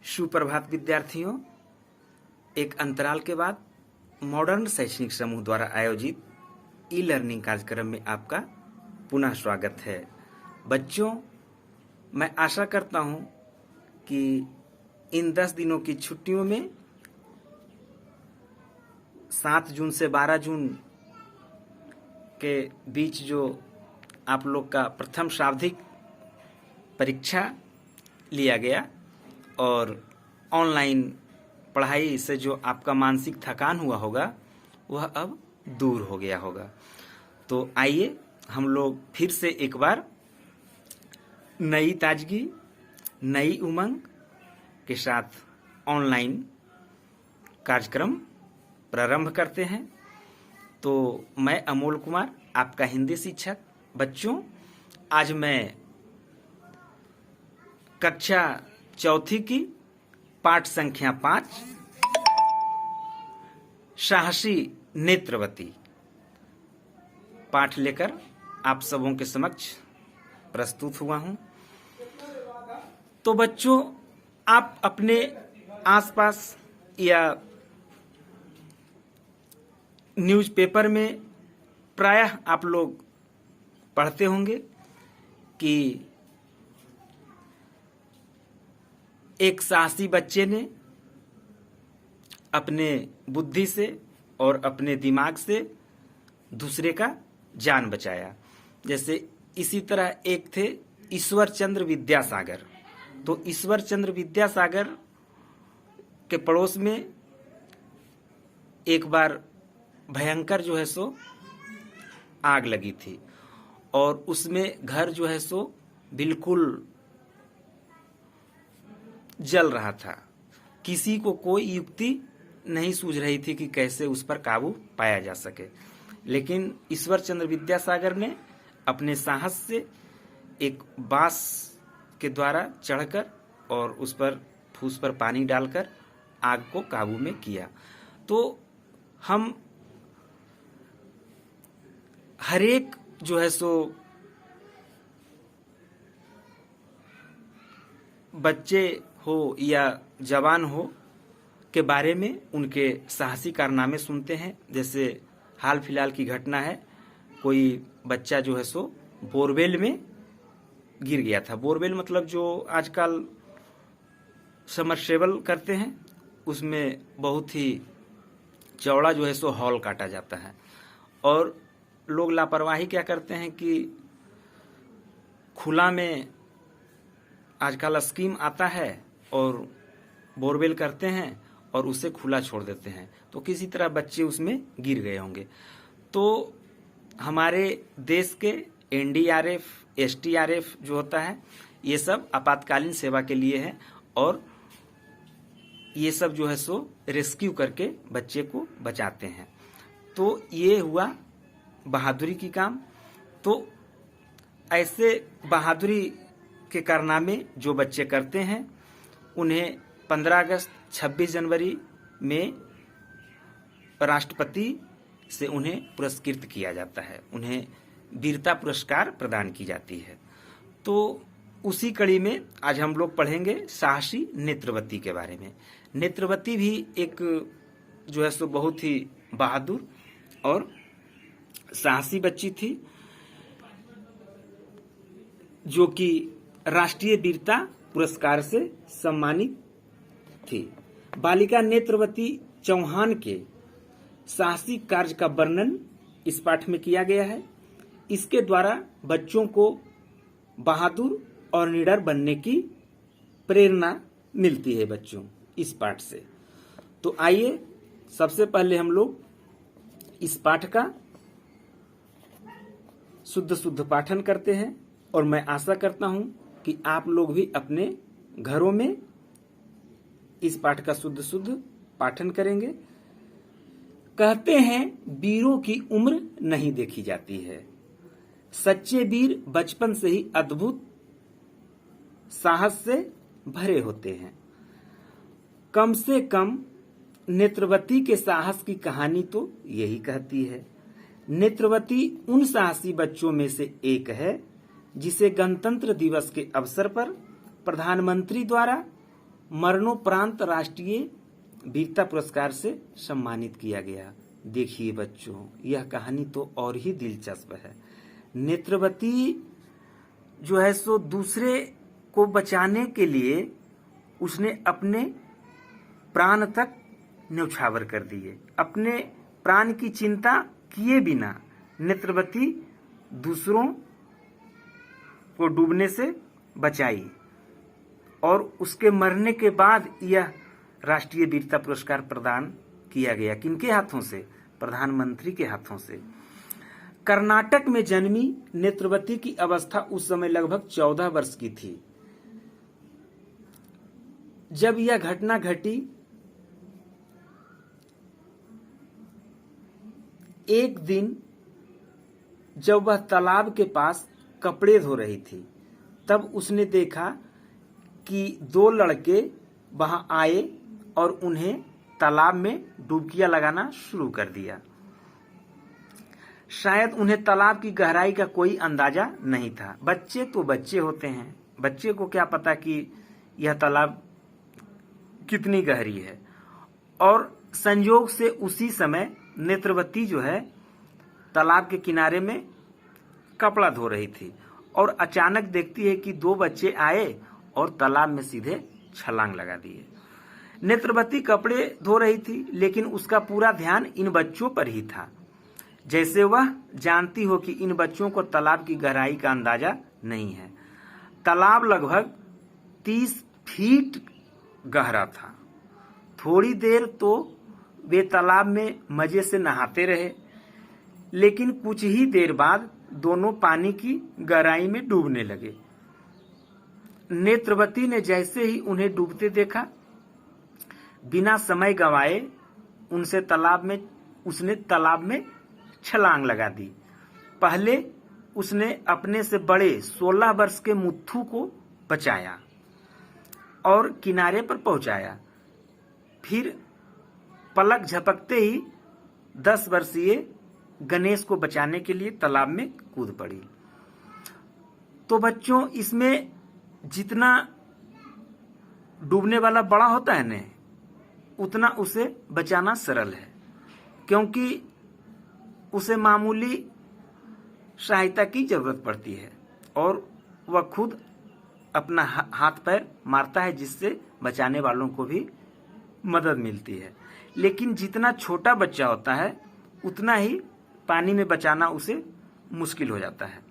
सुप्रभात विद्यार्थियों। एक अंतराल के बाद मॉडर्न शैक्षणिक समूह द्वारा आयोजित ई लर्निंग कार्यक्रम में आपका पुनः स्वागत है। बच्चों, मैं आशा करता हूं कि इन 10 दिनों की छुट्टियों में 7 जून से 12 जून के बीच जो आप लोग का प्रथम शाब्दिक परीक्षा लिया गया और ऑनलाइन पढ़ाई से जो आपका मानसिक थकान हुआ होगा वह अब दूर हो गया होगा। तो आइए हम लोग फिर से एक बार नई ताजगी, नई उमंग के साथ ऑनलाइन कार्यक्रम प्रारंभ करते हैं। तो मैं अमोल कुमार, आपका हिंदी शिक्षक। बच्चों, आज मैं कक्षा चौथी की पाठ संख्या 5 साहसी नेत्रवती पाठ लेकर आप सबों के समक्ष प्रस्तुत हुआ हूं। तो बच्चों, आप अपने आसपास या न्यूज़पेपर में प्रायः आप लोग पढ़ते होंगे कि एक साहसी बच्चे ने अपने बुद्धि से और अपने दिमाग से दूसरे का जान बचाया। जैसे इसी तरह एक थे ईश्वर चंद्र विद्यासागर। तो ईश्वर चंद्र विद्यासागर के पड़ोस में एक बार भयंकर जो है सो आग लगी थी और उसमें घर जो है सो बिल्कुल जल रहा था। किसी को कोई युक्ति नहीं सूझ रही थी कि कैसे उस पर काबू पाया जा सके, लेकिन ईश्वर चंद्र विद्यासागर ने अपने साहस से एक बांस के द्वारा चढ़कर और उस पर फूस पर पानी डालकर आग को काबू में किया। तो हम हरेक जो है सो बच्चे हो या जवान हो के बारे में उनके साहसी कारनामे सुनते हैं। जैसे हाल फिलहाल की घटना है, कोई बच्चा जो है सो बोरवेल में गिर गया था। बोरवेल मतलब जो आजकल सबमर्सिबल करते हैं, उसमें बहुत ही चौड़ा जो है सो हॉल काटा जाता है और लोग लापरवाही क्या करते हैं कि खुला में आजकल स्कीम आता है और बोरवेल करते हैं और उसे खुला छोड़ देते हैं। तो किसी तरह बच्चे उसमें गिर गए होंगे। तो हमारे देश के एनडीआरएफ, एसडीआरएफ जो होता है, ये सब आपातकालीन सेवा के लिए है और ये सब जो है सो रेस्क्यू करके बच्चे को बचाते हैं। तो ये हुआ बहादुरी की काम। तो ऐसे बहादुरी के कारनामे जो बच्चे करते हैं उन्हें 15 अगस्त, 26 जनवरी में राष्ट्रपति से उन्हें पुरस्कृत किया जाता है, उन्हें वीरता पुरस्कार प्रदान की जाती है। तो उसी कड़ी में आज हम लोग पढ़ेंगे साहसी नेत्रवती के बारे में। नेत्रवती भी एक जो है सो बहुत ही बहादुर और साहसी बच्ची थी जो कि राष्ट्रीय वीरता पुरस्कार से सम्मानित थी। बालिका नेत्रवती चौहान के साहसी कार्य का वर्णन इस पाठ में किया गया है। इसके द्वारा बच्चों को बहादुर और निडर बनने की प्रेरणा मिलती है बच्चों इस पाठ से। तो आइए सबसे पहले हम लोग इस पाठ का शुद्ध पाठन करते हैं और मैं आशा करता हूं कि आप लोग भी अपने घरों में इस पाठ का शुद्ध पाठन करेंगे। कहते हैं वीरों की उम्र नहीं देखी जाती है। सच्चे वीर बचपन से ही अद्भुत साहस से भरे होते हैं। कम से कम नेत्रवती के साहस की कहानी तो यही कहती है। नेत्रवती उन साहसी बच्चों में से एक है जिसे गणतंत्र दिवस के अवसर पर प्रधानमंत्री द्वारा मरणोपरांत राष्ट्रीय वीरता पुरस्कार से सम्मानित किया गया। देखिए बच्चों, यह कहानी तो और ही दिलचस्प है। नेत्रवती जो है सो दूसरे को बचाने के लिए उसने अपने प्राण तक न्यौछावर कर दिए। अपने प्राण की चिंता किए बिना नेत्रवती दूसरों को डूबने से बचाई और उसके मरने के बाद यह राष्ट्रीय वीरता पुरस्कार प्रदान किया गया। किनके हाथों से? प्रधानमंत्री के हाथों से। कर्नाटक में जन्मी नेत्रवती की अवस्था उस समय लगभग 14 वर्ष की थी। जब यह घटना घटी, एक दिन जब वह तालाब के पास कपड़े धो रही थी, तब उसने देखा कि 2 लड़के वहां आए और उन्हें तालाब में डुबकियां लगाना शुरू कर दिया। शायद उन्हें तालाब की गहराई का कोई अंदाजा नहीं था। बच्चे तो बच्चे होते हैं, बच्चे को क्या पता कि यह तालाब कितनी गहरी है। और संयोग से उसी समय नेत्रवती जो है तालाब के किनारे में कपड़ा धो रही थी और अचानक देखती है कि 2 बच्चे आए और तालाब में सीधे छलांग लगा दिए। नेत्रवती कपड़े धो रही थी, लेकिन उसका पूरा ध्यान इन बच्चों पर ही था, जैसे वह जानती हो कि इन बच्चों को तालाब की गहराई का अंदाजा नहीं है। तालाब लगभग 30 फीट गहरा था। थोड़ी देर तो वे तालाब में मजे से नहाते रहे, लेकिन कुछ ही देर बाद दोनों पानी की गहराई में डूबने लगे। नेत्रवती ने जैसे ही उन्हें डूबते देखा, बिना समय गंवाए उसने तालाब में छलांग लगा दी। पहले उसने अपने से बड़े 16 वर्ष के मुत्थू को बचाया और किनारे पर पहुंचाया। फिर पलक झपकते ही 10 वर्षीय गणेश को बचाने के लिए तालाब में कूद पड़ी। तो बच्चों, इसमें जितना डूबने वाला बड़ा होता है न, उतना उसे बचाना सरल है, क्योंकि उसे मामूली सहायता की जरूरत पड़ती है और वह खुद अपना हाथ पैर मारता है, जिससे बचाने वालों को भी मदद मिलती है। लेकिन जितना छोटा बच्चा होता है, उतना ही पानी में बचाना उसे मुश्किल हो जाता है।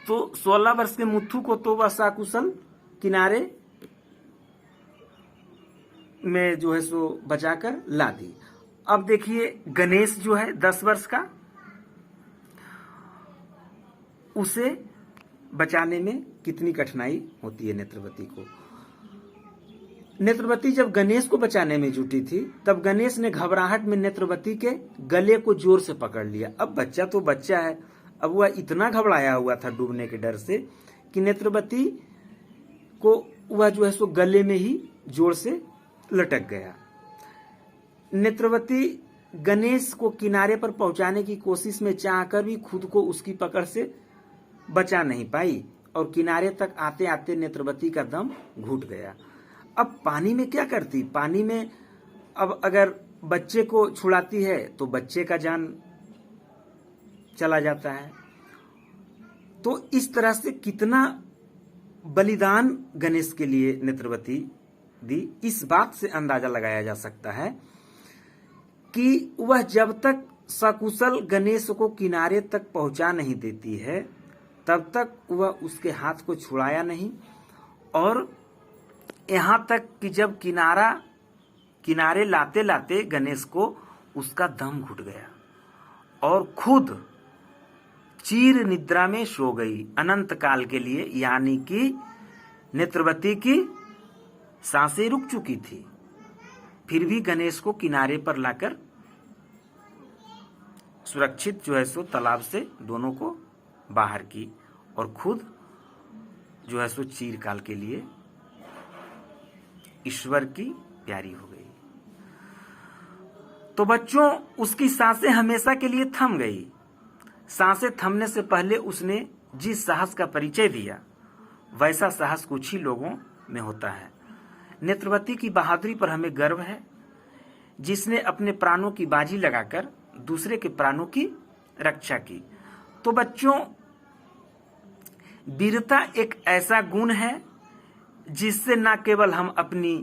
तो 16 वर्ष के मुत्थू को तो वह सकुशल किनारे में जो है सो बचाकर ला दी। अब देखिए, गणेश जो है 10 वर्ष का, उसे बचाने में कितनी कठिनाई होती है नेत्रवती को। नेत्रवती जब गणेश को बचाने में जुटी थी, तब गणेश ने घबराहट में नेत्रवती के गले को जोर से पकड़ लिया। अब बच्चा तो बच्चा है, अब वह इतना घबराया हुआ था डूबने के डर से कि नेत्रवती को वह जो है सो गले में ही जोर से लटक गया। नेत्रवती गणेश को किनारे पर पहुंचाने की कोशिश में चाहकर भी खुद को उसकी पकड़ से बचा नहीं पाई और किनारे तक आते आते नेत्रवती का दम घुट गया। अब पानी में क्या करती? पानी में अब अगर बच्चे को छुड़ाती है तो बच्चे का जान चला जाता है। तो इस तरह से कितना बलिदान गणेश के लिए नेत्रवती दी, इस बात से अंदाजा लगाया जा सकता है कि वह जब तक सकुशल गणेश को किनारे तक पहुंचा नहीं देती है, तब तक वह उसके हाथ को छुड़ाया नहीं, और यहां तक कि जब किनारे लाते लाते गणेश को उसका दम घुट गया और खुद चीर निद्रा में सो गई अनंत काल के लिए। यानी कि नेत्रवती की सांसें रुक चुकी थी, फिर भी गणेश को किनारे पर लाकर सुरक्षित जो है सो तालाब से दोनों को बाहर की और खुद जो है सो चिरकाल के लिए ईश्वर की प्यारी हो गई। तो बच्चों, उसकी सांसें हमेशा के लिए थम गई। सांसें थमने से पहले उसने जिस साहस का परिचय दिया, वैसा साहस कुछ ही लोगों में होता है। नेत्रवती की बहादुरी पर हमें गर्व है, जिसने अपने प्राणों की बाजी लगाकर दूसरे के प्राणों की रक्षा की। तो बच्चों, वीरता एक ऐसा गुण है जिससे न केवल हम अपनी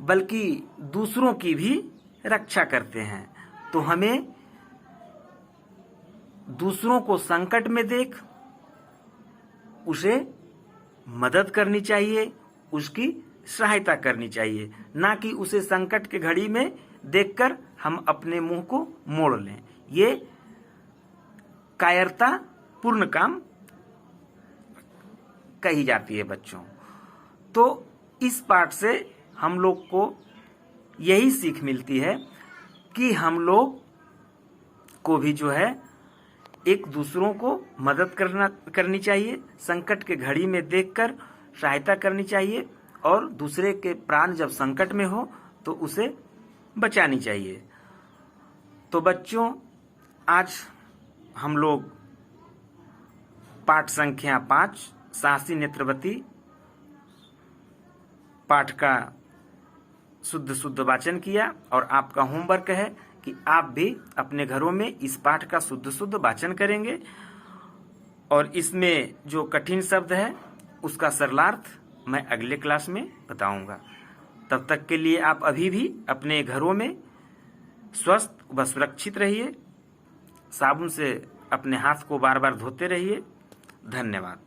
बल्कि दूसरों की भी रक्षा करते हैं। तो हमें दूसरों को संकट में देख उसे मदद करनी चाहिए, उसकी सहायता करनी चाहिए, ना कि उसे संकट के घड़ी में देखकर हम अपने मुंह को मोड़ लें। ये कायरता पूर्ण काम कही जाती है बच्चों। तो इस पाठ से हम लोग को यही सीख मिलती है कि हम लोग को भी जो है एक दूसरों को मदद करनी चाहिए, संकट के घड़ी में देखकर सहायता करनी चाहिए, और दूसरे के प्राण जब संकट में हो तो उसे बचानी चाहिए। तो बच्चों, आज हम लोग पाठ संख्या 5 साहसी नेत्रवती पाठ का शुद्ध वाचन किया, और आपका होमवर्क है कि आप भी अपने घरों में इस पाठ का शुद्ध वाचन करेंगे, और इसमें जो कठिन शब्द है उसका सरलार्थ मैं अगले क्लास में बताऊंगा। तब तक के लिए आप अभी भी अपने घरों में स्वस्थ व सुरक्षित रहिए, साबुन से अपने हाथ को बार बार धोते रहिए। धन्यवाद।